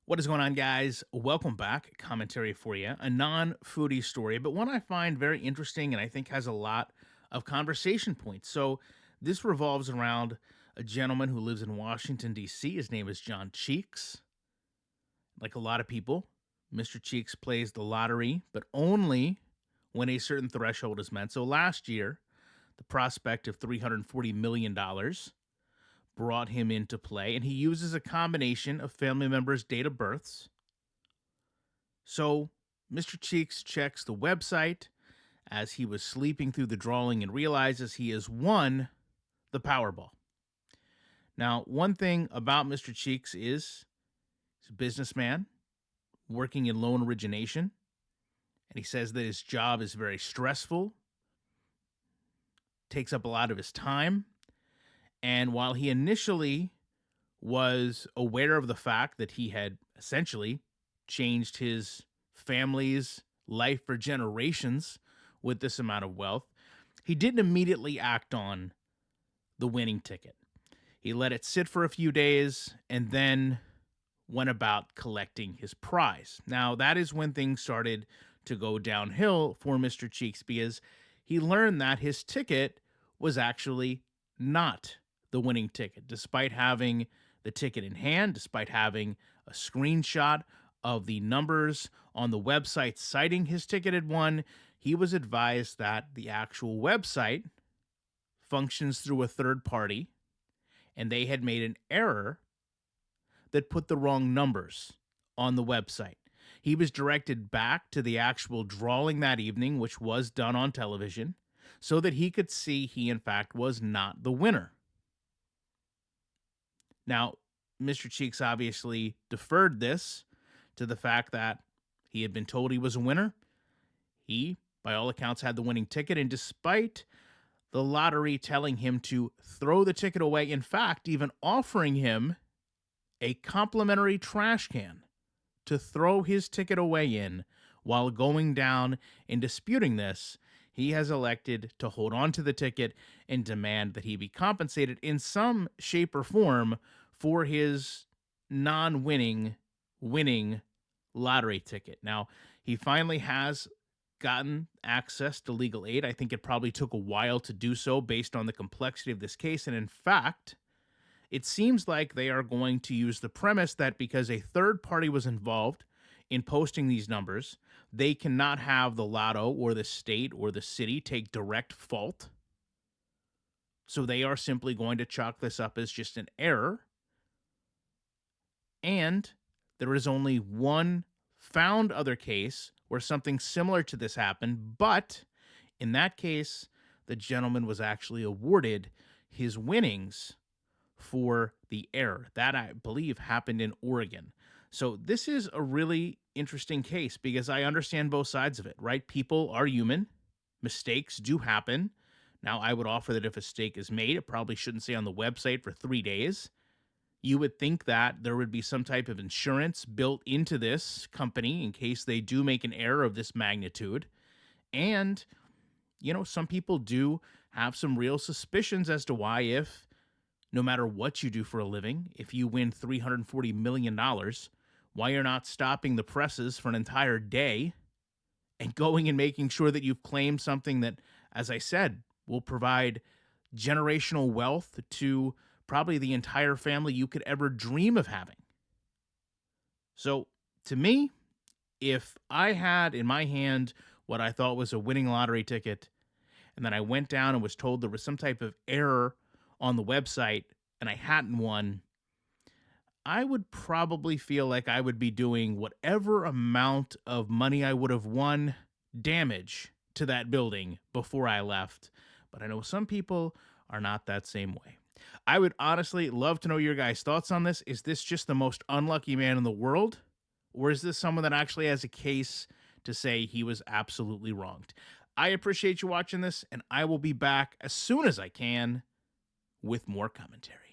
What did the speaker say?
What is going on, guys? Welcome back. Commentary for you. A non foodie story, but one I find very interesting and I think has a lot of conversation points. So, this revolves around a gentleman who lives in Washington, D.C. His name is John Cheeks. Like a lot of people, Mr. Cheeks plays the lottery, but only when a certain threshold is met. So, last year, the prospect of $340 million brought him into play, and he uses a combination of family members' date of births. So Mr. Cheeks checks the website as he was sleeping through the drawing and realizes he has won the Powerball. Now, one thing about Mr. Cheeks is he's a businessman working in loan origination, and he says that his job is very stressful, takes up a lot of his time. And while he initially was aware of the fact that he had essentially changed his family's life for generations with this amount of wealth, he didn't immediately act on the winning ticket. He let it sit for a few days and then went about collecting his prize. Now, that is when things started to go downhill for Mr. Cheeks because he learned that his ticket was actually not the winning ticket, despite having the ticket in hand, despite having a screenshot of the numbers on the website citing his ticket had won. He was advised that the actual website functions through a third party and they had made an error that put the wrong numbers on the website. He was directed back to the actual drawing that evening, which was done on television, so that he could see he, in fact, was not the winner. Now, Mr. Cheeks obviously deferred this to the fact that he had been told he was a winner. He, by all accounts, had the winning ticket, and despite the lottery telling him to throw the ticket away, in fact, even offering him a complimentary trash can to throw his ticket away in while going down and disputing this, he has elected to hold on to the ticket and demand that he be compensated in some shape or form for his winning lottery ticket. Now, he finally has gotten access to legal aid. I think it probably took a while to do so based on the complexity of this case. And in fact, it seems like they are going to use the premise that because a third party was involved in posting these numbers, they cannot have the lotto or the state or the city take direct fault. So they are simply going to chalk this up as just an error. And there is only one found other case where something similar to this happened, but in that case, the gentleman was actually awarded his winnings for the error. That, I believe, happened in Oregon. So this is a really interesting case because I understand both sides of it, right? People are human. Mistakes do happen. Now, I would offer that if a mistake is made, it probably shouldn't stay on the website for 3 days. You would think that there would be some type of insurance built into this company in case they do make an error of this magnitude. And, some people do have some real suspicions as to why, if no matter what you do for a living, if you win $340 million, why you're not stopping the presses for an entire day and going and making sure that you've claimed something that, as I said, will provide generational wealth to probably the entire family you could ever dream of having. So, to me, if I had in my hand what I thought was a winning lottery ticket, and then I went down and was told there was some type of error on the website and I hadn't won, I would probably feel like I would be doing whatever amount of money I would have won damage to that building before I left. But I know some people are not that same way. I would honestly love to know your guys' thoughts on this. Is this just the most unlucky man in the world? Or is this someone that actually has a case to say he was absolutely wronged? I appreciate you watching this, and I will be back as soon as I can with more commentary.